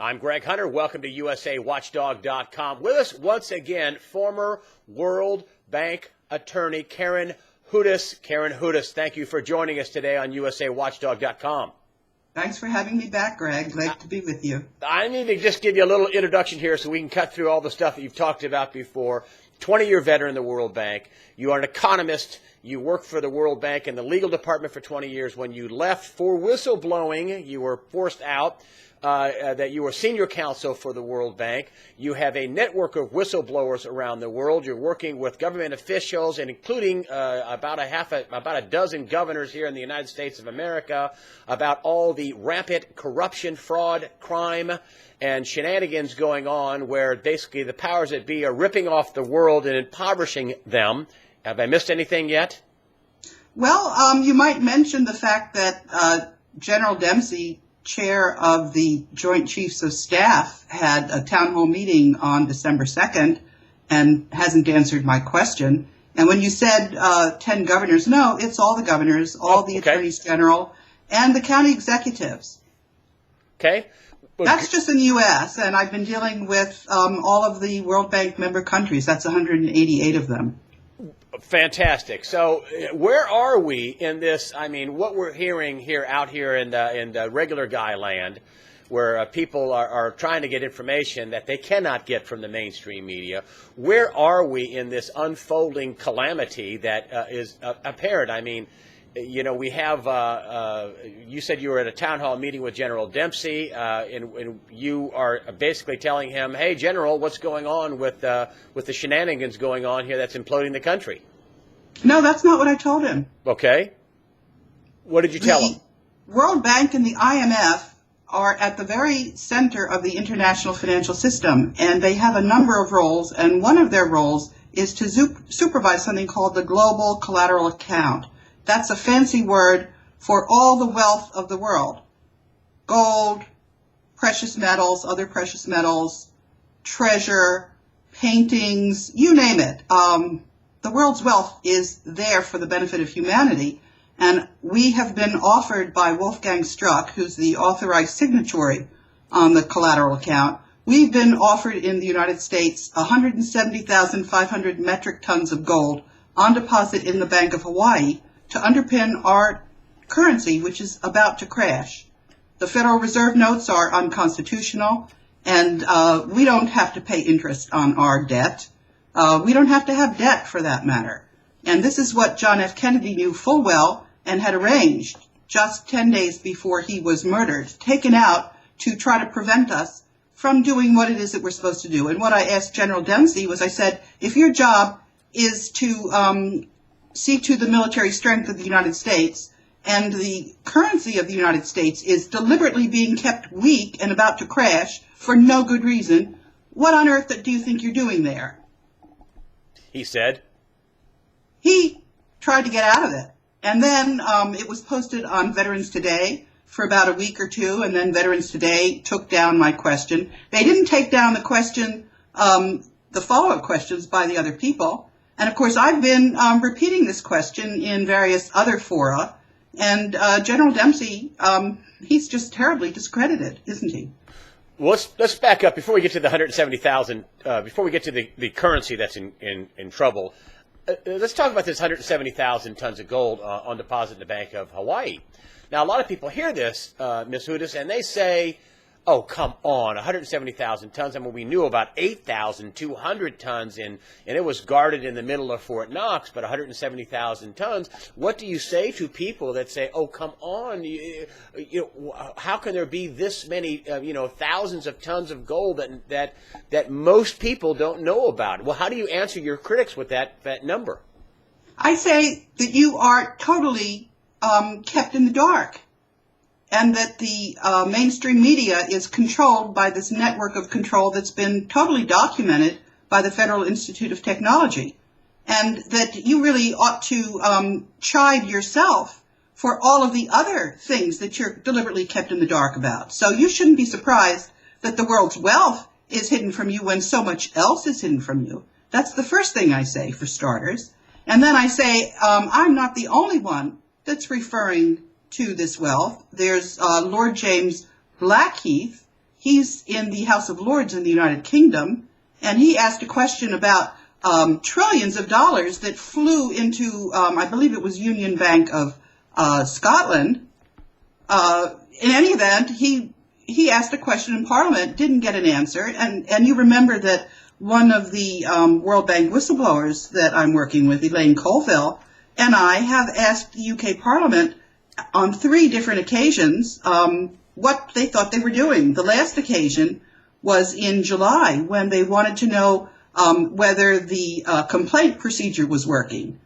I'm Greg Hunter. Welcome to USAWatchdog.com. With us once again, former World Bank attorney Karen Hudes. Karen Hudes, thank you for joining us today on USAWatchdog.com. Thanks for having me back, Greg. Glad to be with you. I need to just give you a little introduction here so we can cut through all the stuff that you've talked about before. 20-year veteran in the World Bank. You are an economist. You worked for the World Bank in the legal department for 20 years. When you left for whistleblowing, you were forced out. That you were senior counsel for the World Bank. You have a network of whistleblowers around the world. You're working with government officials, and including about a dozen governors here in the United States of America, about all the rampant corruption, fraud, crime, and shenanigans going on, where basically the powers that be are ripping off the world and impoverishing them. Have I missed anything yet? Well, you might mention the fact that General Dempsey, chair of the Joint Chiefs of Staff, had a town hall meeting on December 2nd and hasn't answered my question. And when you said 10 governors, no, it's all the governors, all the attorneys general, and the county executives. Okay. Well, that's just in the U.S., and I've been dealing with all of the World Bank member countries. That's 188 of them. Fantastic. So where are we in this? I mean, what we're hearing here out here in the regular guy land, where people are trying to get information that they cannot get from the mainstream media. Where are we in this unfolding calamity that is apparent? I mean, you know, we have, you said you were at a town hall meeting with General Dempsey, and you are basically telling him, hey, General, what's going on with the shenanigans going on here that's imploding the country? No, that's not what I told him. Okay. What did you tell him? The World Bank and the IMF are at the very center of the international financial system, and they have a number of roles, and one of their roles is to supervise something called the Global Collateral Account. That's a fancy word for all the wealth of the world. Gold, precious metals, other precious metals, treasure, paintings, you name it. The world's wealth is there for the benefit of humanity. And we have been offered by Wolfgang Struck, who's the authorized signatory on the collateral account, we've been offered in the United States 170,500 metric tons of gold on deposit in the Bank of Hawaii to underpin our currency, which is about to crash. The Federal Reserve notes are unconstitutional, and we don't have to pay interest on our debt. We don't have to have debt, for that matter. And this is what John F. Kennedy knew full well and had arranged just 10 days before he was murdered, taken out to try to prevent us from doing what it is that we're supposed to do. And what I asked General Dempsey was, I said, if your job is to see to the military strength of the United States, and the currency of the United States is deliberately being kept weak and about to crash for no good reason, what on earth do you think you're doing there? He said? He tried to get out of it. And then it was posted on Veterans Today for about a week or two, and then Veterans Today took down my question. They didn't take down the question, the follow-up questions by the other people. And, of course, I've been repeating this question in various other fora. And General Dempsey, he's just terribly discredited, isn't he? Well, let's back up before we get to the 170,000, before we get to the currency that's in trouble. Let's talk about this 170,000 tons of gold on deposit in the Bank of Hawaii. Now, a lot of people hear this, Ms. Hudes, and they say, oh, come on, 170,000 tons. I mean, we knew about 8,200 tons, and it was guarded in the middle of Fort Knox, but 170,000 tons. What do you say to people that say, oh, come on, how can there be this many, thousands of tons of gold that most people don't know about? Well, how do you answer your critics with that number? I say that you are totally kept in the dark, and that the mainstream media is controlled by this network of control that's been totally documented by the Federal Institute of Technology, and that you really ought to chide yourself for all of the other things that you're deliberately kept in the dark about. So you shouldn't be surprised that the world's wealth is hidden from you when so much else is hidden from you. That's the first thing I say, for starters. And then I say I'm not the only one that's referring to this wealth. There's Lord James Blackheath. He's in the House of Lords in the United Kingdom, and he asked a question about trillions of dollars that flew into, I believe it was Union Bank of Scotland. In any event, he asked a question in Parliament, didn't get an answer, and you remember that one of the World Bank whistleblowers that I'm working with, Elaine Colville, and I have asked the UK Parliament on 3 different occasions what they thought they were doing. The last occasion was in July when they wanted to know whether the complaint procedure was working.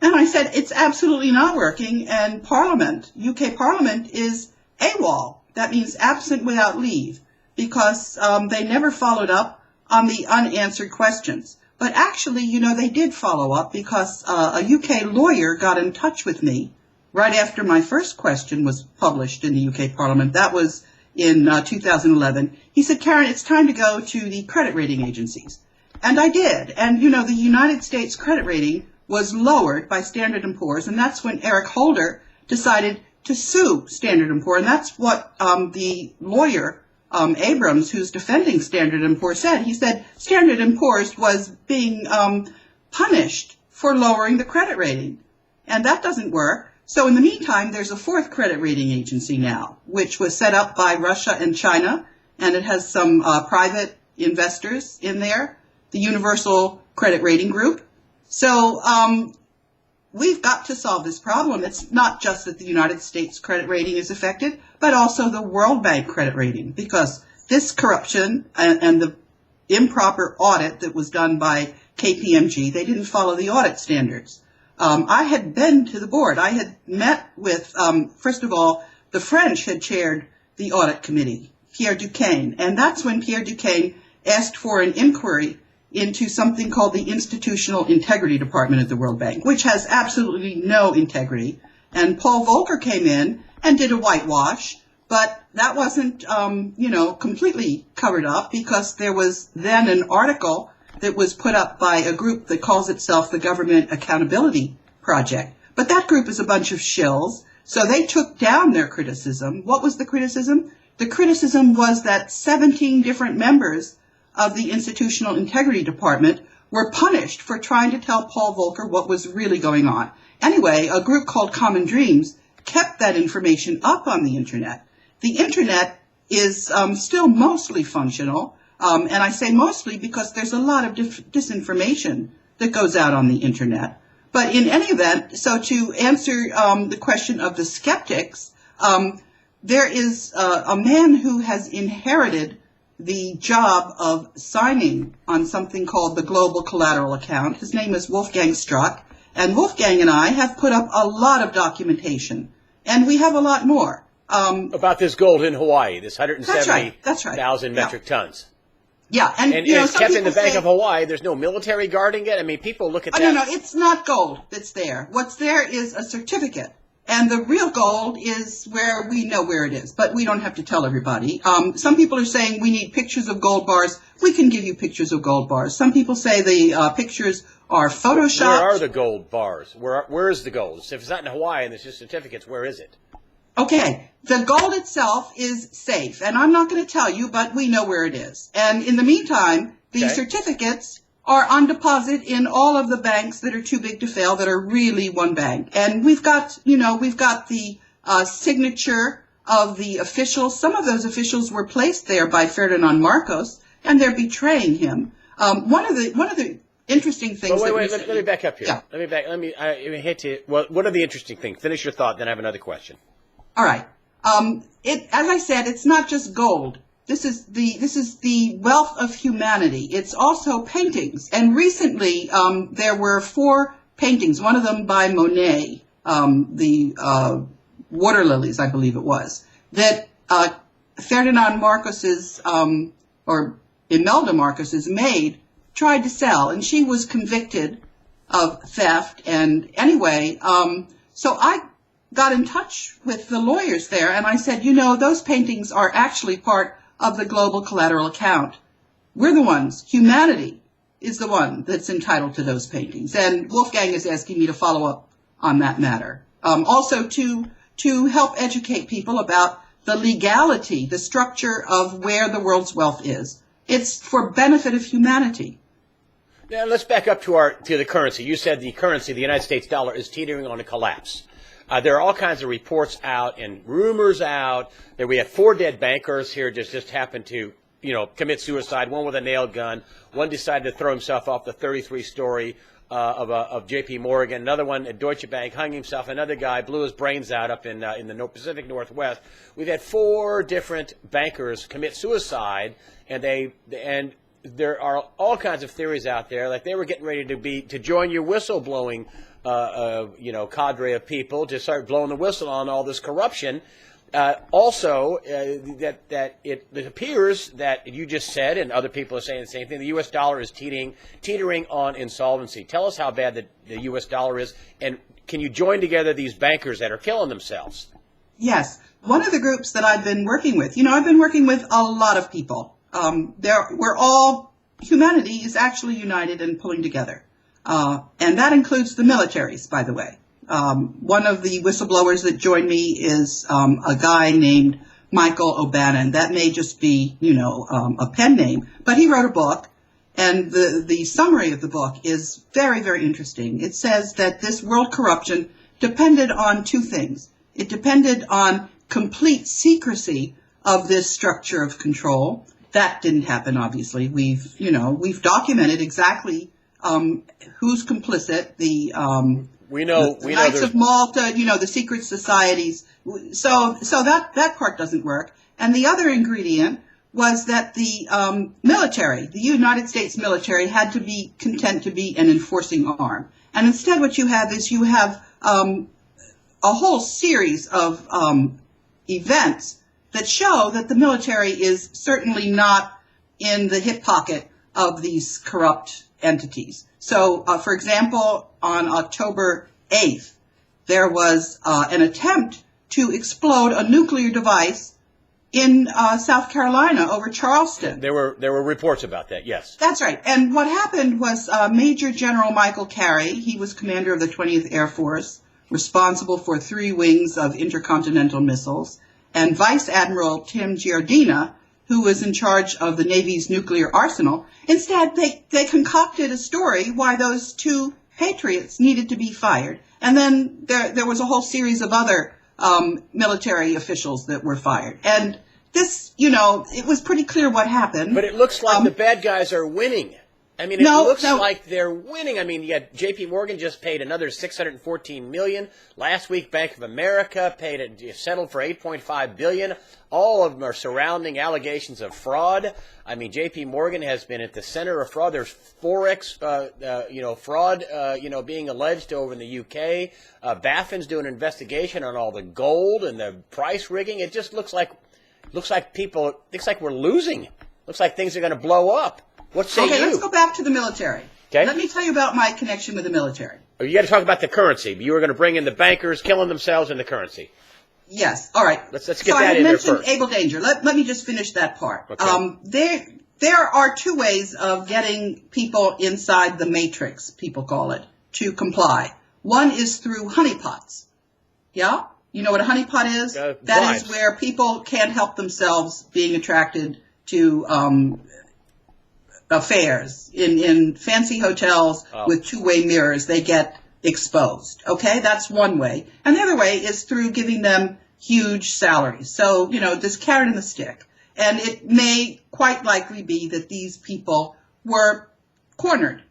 And I said, it's absolutely not working, and Parliament, UK Parliament, is AWOL. That means absent without leave, because they never followed up on the unanswered questions. But actually, they did follow up, because a UK lawyer got in touch with me right after my first question was published in the UK Parliament. That was in 2011. He said, Karen, it's time to go to the credit rating agencies. And I did. And, the United States credit rating was lowered by Standard & Poor's, and that's when Eric Holder decided to sue Standard & Poor's, and that's what the lawyer, Abrams, who's defending Standard & Poor's, said. He said Standard & Poor's was being punished for lowering the credit rating, and that doesn't work. So in the meantime, there's a 4th credit rating agency now, which was set up by Russia and China, and it has some private investors in there, the Universal Credit Rating Group. So we've got to solve this problem. It's not just that the United States credit rating is affected, but also the World Bank credit rating, because this corruption and the improper audit that was done by KPMG, they didn't follow the audit standards. I had been to the board. I had met with, first of all, the French had chaired the audit committee, Pierre Duquesne, and that's when Pierre Duquesne asked for an inquiry into something called the Institutional Integrity Department at the World Bank, which has absolutely no integrity. And Paul Volcker came in and did a whitewash, but that wasn't, completely covered up, because there was then an article that was put up by a group that calls itself the Government Accountability Project. But that group is a bunch of shills, so they took down their criticism. What was the criticism? The criticism was that 17 different members of the Institutional Integrity Department were punished for trying to tell Paul Volcker what was really going on. Anyway, a group called Common Dreams kept that information up on the Internet. The Internet is still mostly functional, and I say mostly because there's a lot of disinformation that goes out on the Internet. But in any event, so to answer the question of the skeptics, there is a man who has inherited the job of signing on something called the Global Collateral Account. His name is Wolfgang Struck, and Wolfgang and I have put up a lot of documentation, and we have a lot more. About this gold in Hawaii, this 170,000 metric tons. Yeah, and it's kept in the Bank of Hawaii. There's no military guarding it. I mean, people look at that. No, it's not gold that's there. What's there is a certificate. And the real gold is where we know where it is, but we don't have to tell everybody. Some people are saying we need pictures of gold bars. We can give you pictures of gold bars. Some people say the pictures are photoshopped. Where are the gold bars? Where is the gold? If it's not in Hawaii and there's just certificates, where is it? Okay, the gold itself is safe, and I'm not going to tell you, but we know where it is. And in the meantime, the certificates are on deposit in all of the banks that are too big to fail, that are really one bank. And we've got the signature of the officials. Some of those officials were placed there by Ferdinand Marcos, and they're betraying him. One of the interesting things. Wait, let me back up here. Yeah. I hate to. Well, what are the interesting things? Finish your thought, then I have another question. All right. As I said, it's not just gold. This is the wealth of humanity. It's also paintings. And recently, there were 4 paintings, one of them by Monet, the water lilies, I believe it was, that Ferdinand Marcos's, or Imelda Marcos's maid tried to sell, and she was convicted of theft. And anyway, so I got in touch with the lawyers there, and I said, those paintings are actually part of the Global Collateral Account. We're the ones. Humanity is the one that's entitled to those paintings. And Wolfgang is asking me to follow up on that matter. Also to help educate people about the legality, the structure of where the world's wealth is. It's for benefit of humanity. Now let's back up to the currency. You said the currency, the United States dollar, is teetering on a collapse. There are all kinds of reports out and rumors out that we have 4 dead bankers here just happened to, commit suicide. One with a nail gun. One decided to throw himself off the 33-story of J.P. Morgan. Another one at Deutsche Bank hung himself. Another guy blew his brains out up in the Pacific Northwest. We've had 4 different bankers commit suicide, and there are all kinds of theories out there, like they were getting ready to join your whistleblowing, cadre of people to start blowing the whistle on all this corruption. Also, that it appears that you just said, and other people are saying the same thing, the U.S. dollar is teetering on insolvency. Tell us how bad the U.S. dollar is, and can you join together these bankers that are killing themselves? Yes. One of the groups that I've been working with, I've been working with a lot of people. Humanity is actually united and pulling together. And that includes the militaries, by the way. One of the whistleblowers that joined me is a guy named Michael O'Bannon. That may just be, a pen name, but he wrote a book, and the summary of the book is very, very interesting. It says that this world corruption depended on 2 things. It depended on complete secrecy of this structure of control. That didn't happen, obviously. We've documented exactly who's complicit. The Knights of Malta, the secret societies. So that part doesn't work. And the other ingredient was that the military, the United States military, had to be content to be an enforcing arm. And instead, what you have is a whole series of events that show that the military is certainly not in the hip pocket of these corrupt entities. So, for example, on October 8th, there was an attempt to explode a nuclear device in South Carolina over Charleston. There were reports about that, yes. That's right. And what happened was Major General Michael Carey, he was commander of the 20th Air Force, responsible for 3 wings of intercontinental missiles, and Vice Admiral Tim Giardina, who was in charge of the Navy's nuclear arsenal. Instead, they concocted a story why those 2 patriots needed to be fired. And then there was a whole series of other military officials that were fired. And this, it was pretty clear what happened. But it looks like the bad guys are winning. I mean, it looks like they're winning. I mean, J.P. Morgan just paid another $614 million. Last week, Bank of America settled for $8.5 billion. All of them are surrounding allegations of fraud. I mean, J.P. Morgan has been at the center of fraud. There's Forex, fraud, being alleged over in the UK. Baffin's doing an investigation on all the gold and the price rigging. It just looks like we're losing. Looks like things are going to blow up. What say you? Okay, let's go back to the military. Okay. Let me tell you about my connection with the military. Oh, you got to talk about the currency. You were going to bring in the bankers killing themselves in the currency. Yes. All right. Let's get that in there first. So I mentioned able danger. Let me just finish that part. Okay. There are 2 ways of getting people inside the matrix, people call it, to comply. One is through honeypots. Yeah? You know what a honeypot is? That is where people can't help themselves being attracted to affairs. In fancy hotels with 2-way mirrors, they get exposed. Okay, that's one way. And the other way is through giving them huge salaries. So, this carrot and the stick. And it may quite likely be that these people were cornered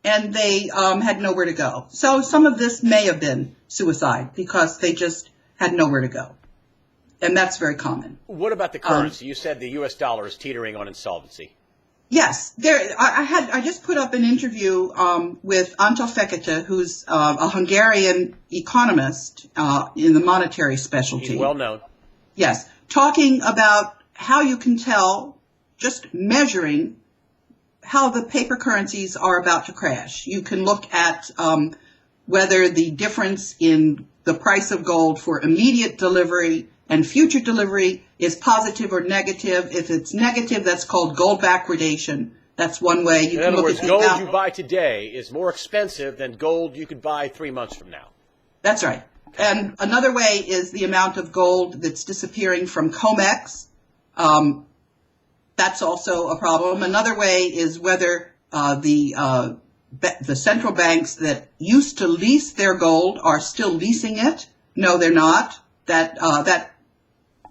and they had nowhere to go. So some of this may have been suicide because they just had nowhere to go. And that's very common. What about the currency? You said the U.S. dollar is teetering on insolvency. Yes, I just put up an interview with Antal Fekete, who's a Hungarian economist in the monetary specialty. He's well known. Yes, talking about how you can tell, just measuring how the paper currencies are about to crash. You can look at whether the difference in the price of gold for immediate delivery and future delivery is positive or negative. If it's negative, that's called gold backwardation. That's one way. In other words, gold you buy today is more expensive than gold you could buy 3 months from now. That's right. And another way is the amount of gold that's disappearing from COMEX. That's also a problem. Another way is whether the central banks that used to lease their gold are still leasing it. No, they're not. That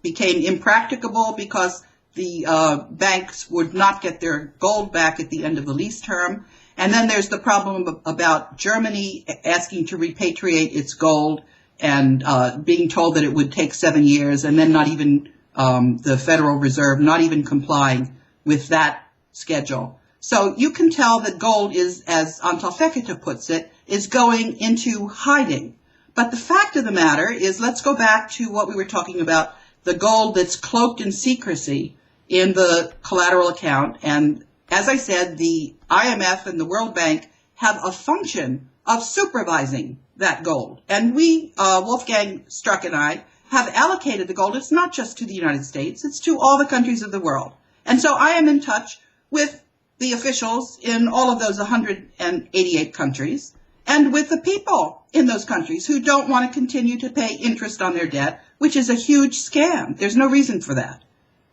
became impracticable because the banks would not get their gold back at the end of the lease term. And then there's the problem about Germany asking to repatriate its gold and being told that it would take 7 years, and then not even the Federal Reserve not even complying with that schedule. So you can tell that gold is, as Untitled puts it, is going into hiding. But the fact of the matter is, let's go back to what we were talking about, the gold that's cloaked in secrecy in the collateral account. And as I said, the IMF and the World Bank have a function of supervising that gold. And we, Wolfgang Struck and I, have allocated the gold. It's not just to the United States, it's to all the countries of the world. And so I am in touch with the officials in all of those 188 countries and with the people in those countries who don't want to continue to pay interest on their debt, which is a huge scam. There's no reason for that.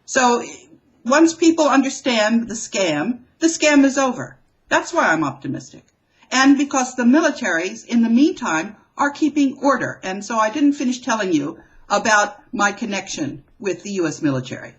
So once people understand the scam is over. That's why I'm optimistic. And because the militaries, in the meantime, are keeping order. And so I didn't finish telling you about my connection with the U.S. military.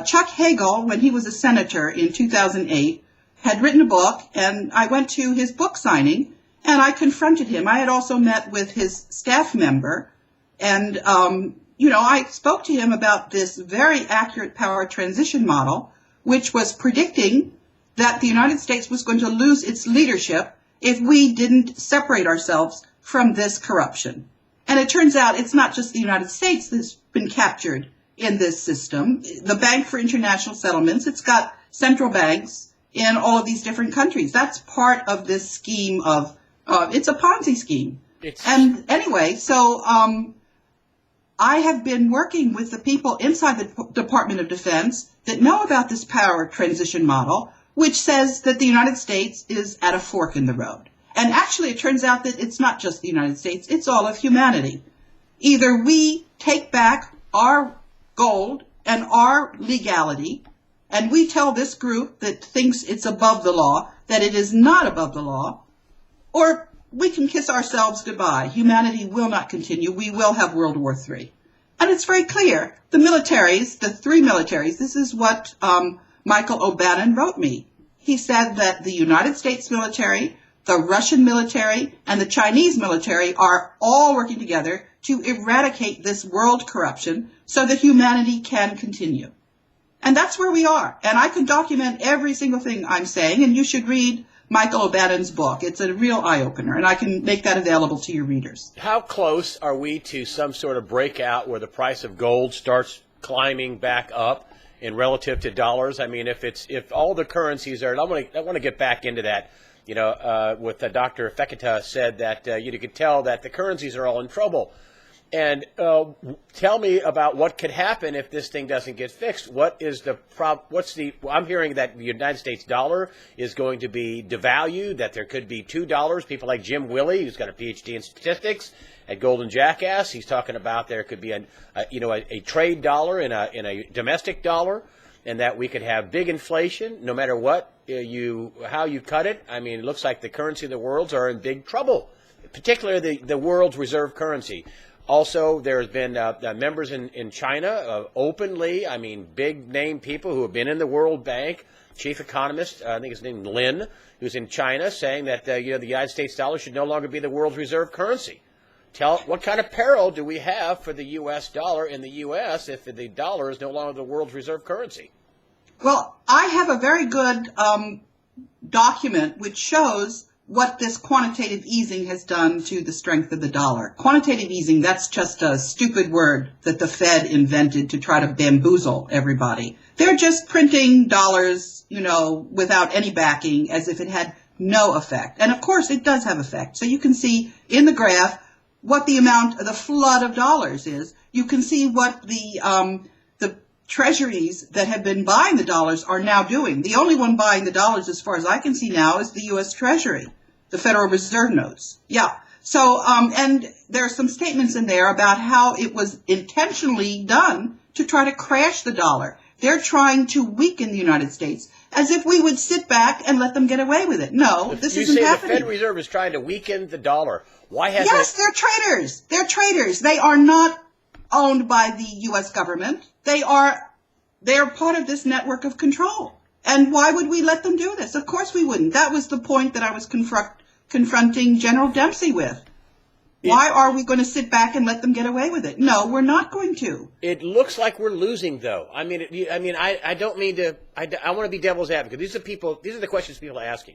Chuck Hagel, when he was a senator in 2008, had written a book, and I went to his book signing, and I confronted him. I had also met with his staff member, and, I spoke to him about this very accurate power transition model, which was predicting that the United States was going to lose its leadership if we didn't separate ourselves from this corruption. And it turns out it's not just the United States that's been captured in this system. The Bank for International Settlements, it's got central banks in all of these different countries. That's part of this scheme of, it's a Ponzi scheme. And anyway, so I have been working with the people inside the Department of Defense that know about this power transition model, which says that the United States is at a fork in the road. And actually, it turns out that it's not just the United States, it's all of humanity. Either we take back our gold and our legality, and we tell this group that thinks it's above the law that it is not above the law, or we can kiss ourselves goodbye. Humanity will not continue. We will have World War III. And it's very clear. The militaries, the three militaries, this is what Michael O'Bannon wrote me. He said that the United States military, the Russian military, and the Chinese military are all working together to eradicate this world corruption so that humanity can continue. And that's where we are. And I can document every single thing I'm saying, and you should read Michael O'Bannon's book. It's a real eye-opener, and I can make that available to your readers. How close are we to some sort of breakout where the price of gold starts climbing back up in relative to dollars? I mean, if all the currencies are, and I want to get back into that, with Dr. Fekete said that you could tell that the currencies are all in trouble. And tell me about what could happen if this thing doesn't get fixed. What is the I'm hearing that the United States dollar is going to be devalued, that there could be $2. People like Jim Willey, who's got a PhD in statistics at Golden Jackass, he's talking about there could be a trade dollar in a domestic dollar, and that we could have big inflation no matter what how you cut it. I mean, it looks like the currency of the worlds are in big trouble, particularly the world's reserve currency. Also, there's been members in China openly, big name people who have been in the World Bank, chief economist, I think his name is Lin, who's in China, saying that the United States dollar should no longer be the world's reserve currency. What kind of peril do we have for the U.S. dollar in the U.S. if the dollar is no longer the world's reserve currency? Well, I have a very good document which shows what this quantitative easing has done to the strength of the dollar. Quantitative easing, that's just a stupid word that the Fed invented to try to bamboozle everybody. They're just printing dollars, without any backing, as if it had no effect. And of course, it does have effect. So you can see in the graph what the flood of dollars is. You can see what the treasuries that have been buying the dollars are now doing. The only one buying the dollars, as far as I can see now, is the U.S. Treasury, the Federal Reserve notes. Yeah. So, and there are some statements in there about how it was intentionally done to try to crash the dollar. They're trying to weaken the United States, as if we would sit back and let them get away with it. No, this isn't happening. You say the Federal Reserve is trying to weaken the dollar. Why hasn't Yes, they're traitors. They're traitors. They are not owned by the U.S. government. They are part of this network of control. And why would we let them do this? Of course we wouldn't. That was the point that I was confronting General Dempsey with. Why are we going to sit back and let them get away with it? No, we're not going to. It looks like we're losing, though. I don't mean to. I want to be devil's advocate. These are the questions people are asking.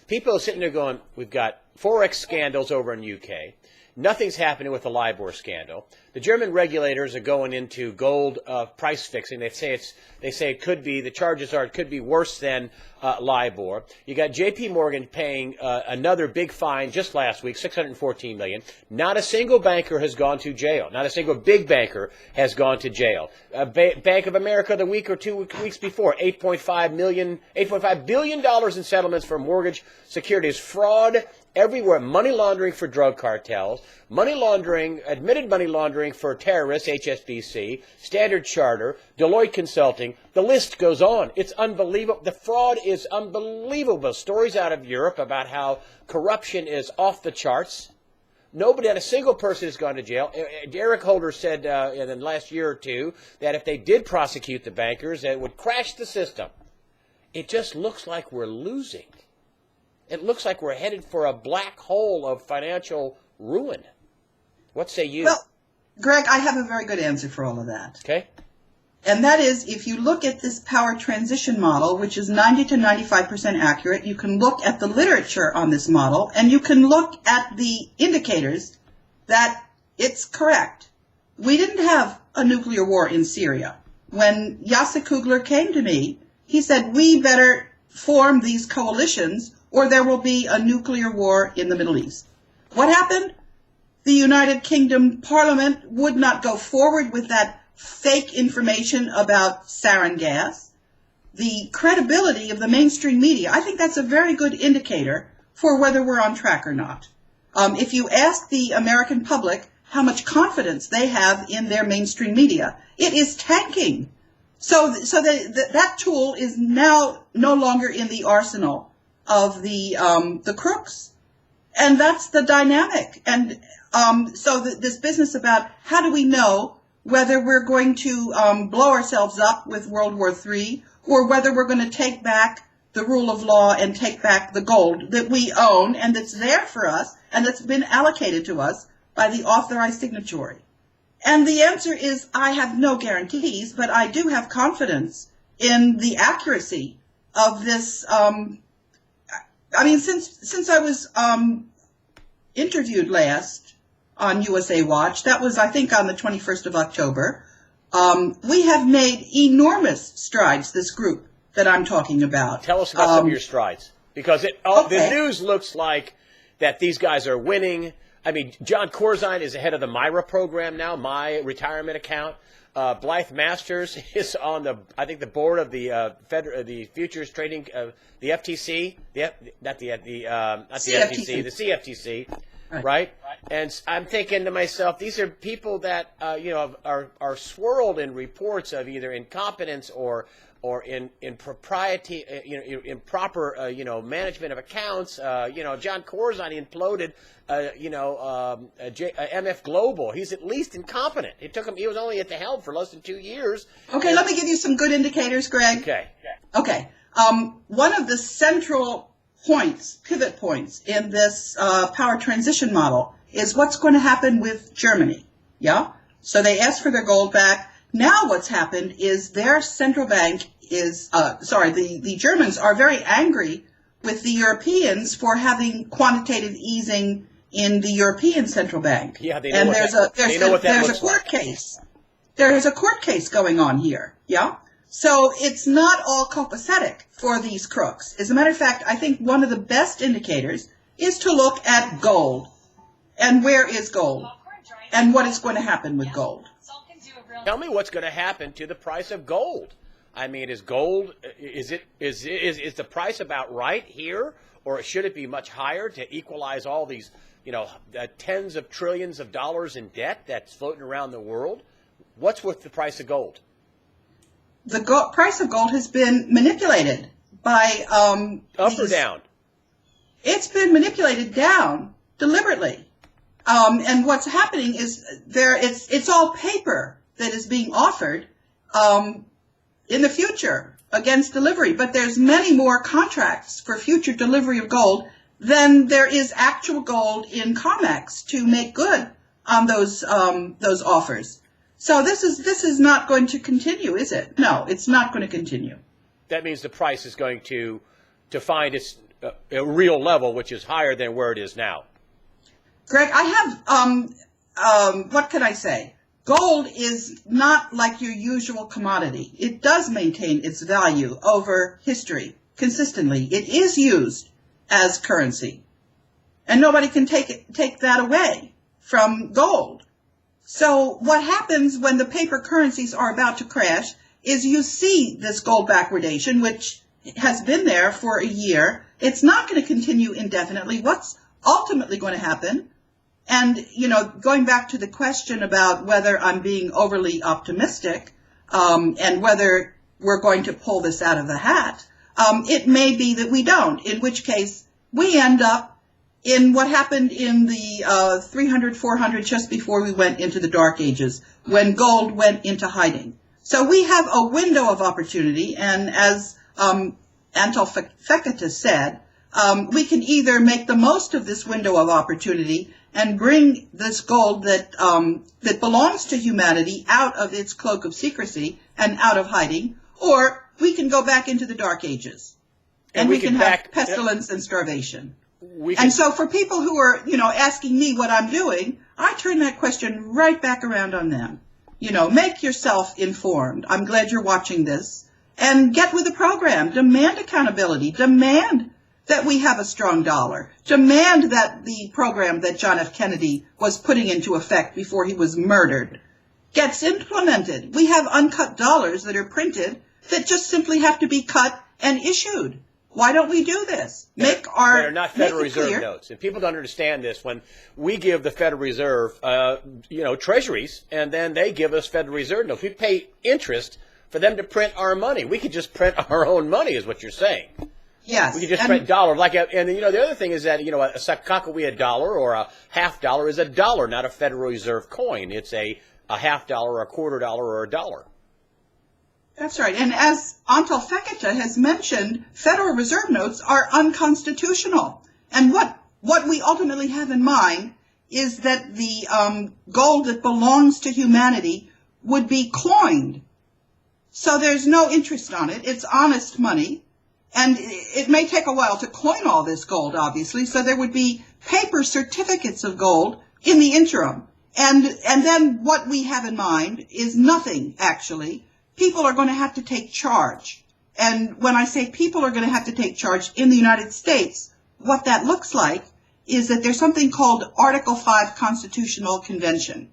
People are sitting there going, "We've got Forex scandals over in UK. Nothing's happening with the LIBOR scandal. The German regulators are going into gold price fixing. They say it could be, the charges are, it could be worse than LIBOR. You got J.P. Morgan paying another big fine just last week, $614 million. Not a single banker has gone to jail. Not a single big banker has gone to jail. Bank of America the week or 2 weeks before, $8.5 billion in settlements for mortgage securities fraud everywhere. Money laundering for drug cartels, admitted money laundering for terrorists, HSBC, Standard Charter, Deloitte Consulting. The list goes on. It's unbelievable. The fraud is unbelievable. Stories out of Europe about how corruption is off the charts. Not a single person has gone to jail. Eric Holder said in the last year or two that if they did prosecute the bankers, it would crash the system. It just looks like we're losing. It looks like we're headed for a black hole of financial ruin. What say you? Well, Greg, I have a very good answer for all of that. Okay. And that is, if you look at this power transition model, which is 90 to 95% accurate, you can look at the literature on this model, and you can look at the indicators that it's correct. We didn't have a nuclear war in Syria. When Jacek Kugler came to me, he said, we better form these coalitions or there will be a nuclear war in the Middle East. What happened? The United Kingdom Parliament would not go forward with that fake information about sarin gas. The credibility of the mainstream media, I think that's a very good indicator for whether we're on track or not. If you ask the American public how much confidence they have in their mainstream media, it is tanking. So that tool is now no longer in the arsenal of the crooks. And that's the dynamic. And so this business about how do we know whether we're going to blow ourselves up with World War III or whether we're going to take back the rule of law and take back the gold that we own and that's there for us and that's been allocated to us by the authorized signatory. And the answer is I have no guarantees, but I do have confidence in the accuracy of this. Since I was interviewed last on USA Watch, that was, I think, on the 21st of October, we have made enormous strides, this group that I'm talking about. Tell us about some of your strides, because the news looks like that these guys are winning. I mean, John Corzine is the head of the MIRA program now, My Retirement Account. Blythe Masters is on the board of the futures trading, the FTC, the CFTC, right? And I'm thinking to myself, these are people that are swirled in reports of either incompetence or impropriety, improper management of accounts. John Corzine imploded, MF Global. He's at least incompetent. He was only at the helm for less than 2 years. Okay, let me give you some good indicators, Greg. Okay. One of the central pivot points in this power transition model is what's going to happen with Germany. Yeah? So they asked for their gold back. Now what's happened is their central bank the Germans are very angry with the Europeans for having quantitative easing in the European Central Bank. Yeah, they know there's a court case. There is a court case going on here. Yeah? So it's not all copacetic for these crooks. As a matter of fact, I think one of the best indicators is to look at gold. And where is gold? And what is going to happen with gold? Tell me what's going to happen to the price of gold. I mean, is the price about right here, or should it be much higher to equalize all these, tens of trillions of dollars in debt that's floating around the world. What's with the price of gold? The price of gold has been manipulated by up or down? It's been manipulated down deliberately. And what's happening is it's all paper that is being offered in the future against delivery. But there's many more contracts for future delivery of gold than there is actual gold in COMEX to make good on those offers. So this is not going to continue, is it? No, it's not going to continue. That means the price is going to find its a real level, which is higher than where it is now. Greg, I have, what can I say? Gold is not like your usual commodity. It does maintain its value over history consistently. It is used as currency. And nobody can take that away from gold. So what happens when the paper currencies are about to crash is you see this gold backwardation, which has been there for a year. It's not going to continue indefinitely. What's ultimately going to happen? And, going back to the question about whether I'm being overly optimistic and whether we're going to pull this out of the hat, it may be that we don't, in which case we end up in what happened in the 300, 400, just before we went into the Dark Ages, when gold went into hiding. So we have a window of opportunity, and as Untitled said, we can either make the most of this window of opportunity and bring this gold that belongs to humanity out of its cloak of secrecy and out of hiding, or we can go back into the Dark Ages, and we can have pestilence and starvation. And so for people who are, asking me what I'm doing, I turn that question right back around on them. Make yourself informed. I'm glad you're watching this. And get with the program. Demand accountability. Demand that we have a strong dollar. Demand that the program that John F. Kennedy was putting into effect before he was murdered gets implemented. We have uncut dollars that are printed that just simply have to be cut and issued. Why don't we do this? They're not Federal Reserve notes. And people don't understand this. When we give the Federal Reserve, treasuries, and then they give us Federal Reserve notes, we pay interest for them to print our money. We could just print our own money, is what you're saying. Yes. We could just print dollars. And the other thing is that, a Sakakawea dollar or a half dollar is a dollar, not a Federal Reserve coin. It's a half dollar, a quarter dollar, or a dollar. That's right. And as Antal Fekete has mentioned, Federal Reserve notes are unconstitutional. And what we ultimately have in mind is that the gold that belongs to humanity would be coined. So there's no interest on it. It's honest money. And it may take a while to coin all this gold, obviously. So there would be paper certificates of gold in the interim. And then what we have in mind is nothing, actually. People are going to have to take charge. And when I say people are going to have to take charge in the United States, what that looks like is that there's something called Article 5 Constitutional Convention.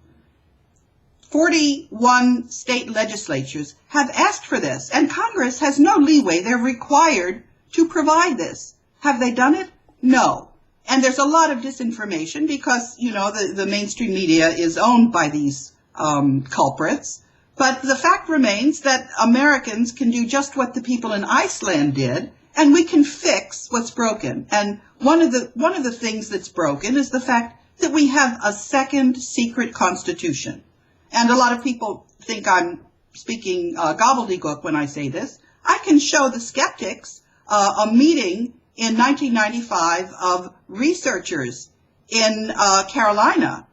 41 state legislatures have asked for this, and Congress has no leeway. They're required to provide this. Have they done it? No. And there's a lot of disinformation because, the mainstream media is owned by these culprits. But the fact remains that Americans can do just what the people in Iceland did, and we can fix what's broken. And one of the things that's broken is the fact that we have a second secret constitution. And a lot of people think I'm speaking gobbledygook when I say this. I can show the skeptics a meeting in 1995 of researchers in Carolina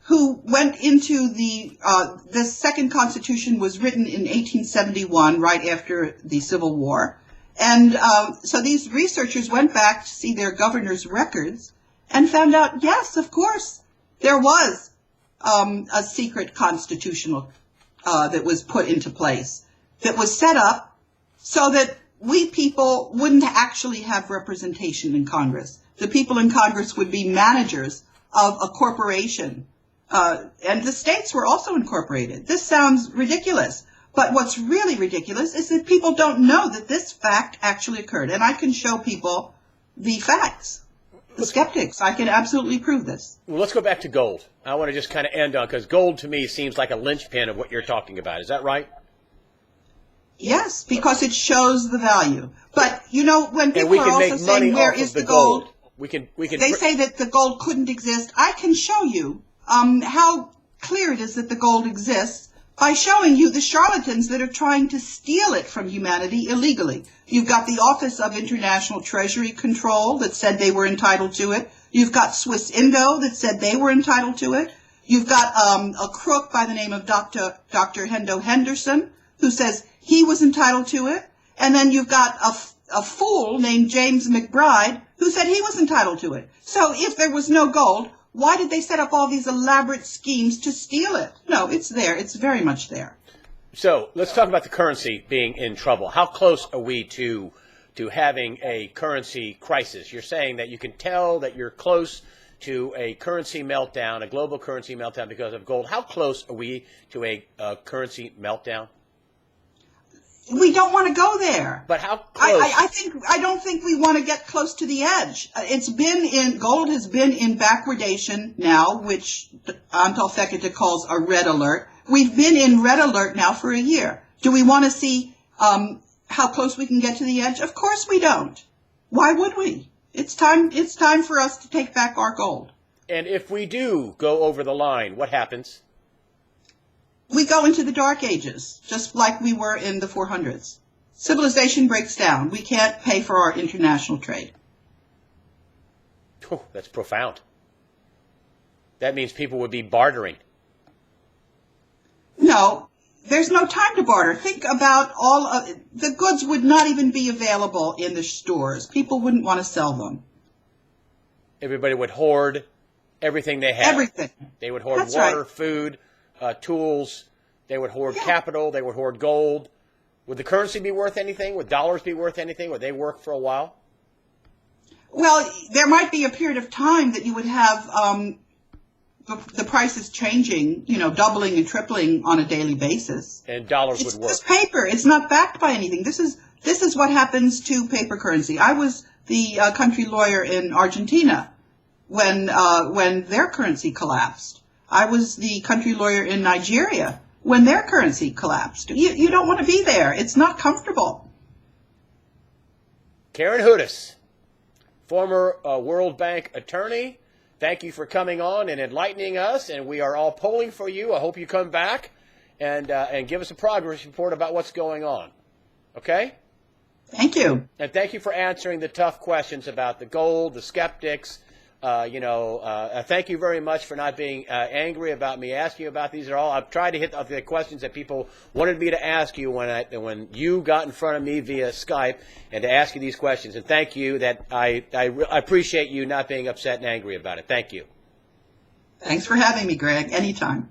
who went into this second constitution was written in 1871, right after the Civil War. And so these researchers went back to see their governor's records and found out, yes, of course, there was a secret constitutional that was put into place, that was set up so that we people wouldn't actually have representation in Congress. The people in Congress would be managers of a corporation. And the states were also incorporated. This sounds ridiculous, but what's really ridiculous is that people don't know that this fact actually occurred. And I can show people the facts. the skeptics. I can absolutely prove this. Well, let's go back to gold. I want to just kind of end on, because gold to me seems like a linchpin of what you're talking about. Is that right? Yes, because it shows the value. But, you know, when people we are can also make saying, money where off is of the the gold? They say that the gold couldn't exist. I can show you how clear it is that the gold exists by showing you the charlatans that are trying to steal it from humanity illegally. You've got the Office of International Treasury Control that said they were entitled to it. You've got Swiss Indo that said they were entitled to it. You've got a crook by the name of Dr. Hendo Henderson who says he was entitled to it. And then you've got a fool named James McBride who said he was entitled to it. So if there was no gold, why did they set up all these elaborate schemes to steal it? No, it's there. It's very much there. So let's talk about the currency being in trouble. How close are we to having a currency crisis? You're saying that you can tell that you're close to a currency meltdown, a global currency meltdown because of gold. How close are we to a currency meltdown? We don't want to go there. But how close? I don't think we want to get close to the edge. Gold has been in backwardation now, which Antal Fekete calls a red alert. We've been in red alert now for a year. Do we want to see how close we can get to the edge? Of course we don't. Why would we? It's time for us to take back our gold. And if we do go over the line, what happens? We go into the Dark Ages, just like we were in the 400s. Civilization breaks down. We can't pay for our international trade. Oh, that's profound. That means people would be bartering. No, there's no time to barter. Think about the goods would not even be available in the stores. People wouldn't want to sell them. Everybody would hoard everything they had. Everything. They would hoard That's water, right. Food, tools. They would hoard capital. They would hoard gold. Would the currency be worth anything? Would dollars be worth anything? Would they work for a while? Well, there might be a period of time that you would have the prices changing, doubling and tripling on a daily basis. And dollars would work. It's just paper. It's not backed by anything. This is what happens to paper currency. I was the country lawyer in Argentina when their currency collapsed. I was the country lawyer in Nigeria when their currency collapsed. You don't want to be there. It's not comfortable. Karen Hudes, former World Bank attorney, thank you for coming on and enlightening us, and we are all polling for you. I hope you come back and give us a progress report about what's going on. Okay? Thank you. And thank you for answering the tough questions about the gold, the skeptics. Thank you very much for not being angry about me asking you about these. I've tried to hit the questions that people wanted me to ask you when you got in front of me via Skype and to ask you these questions. And thank you. That I appreciate you not being upset and angry about it. Thank you. Thanks for having me, Greg. Anytime.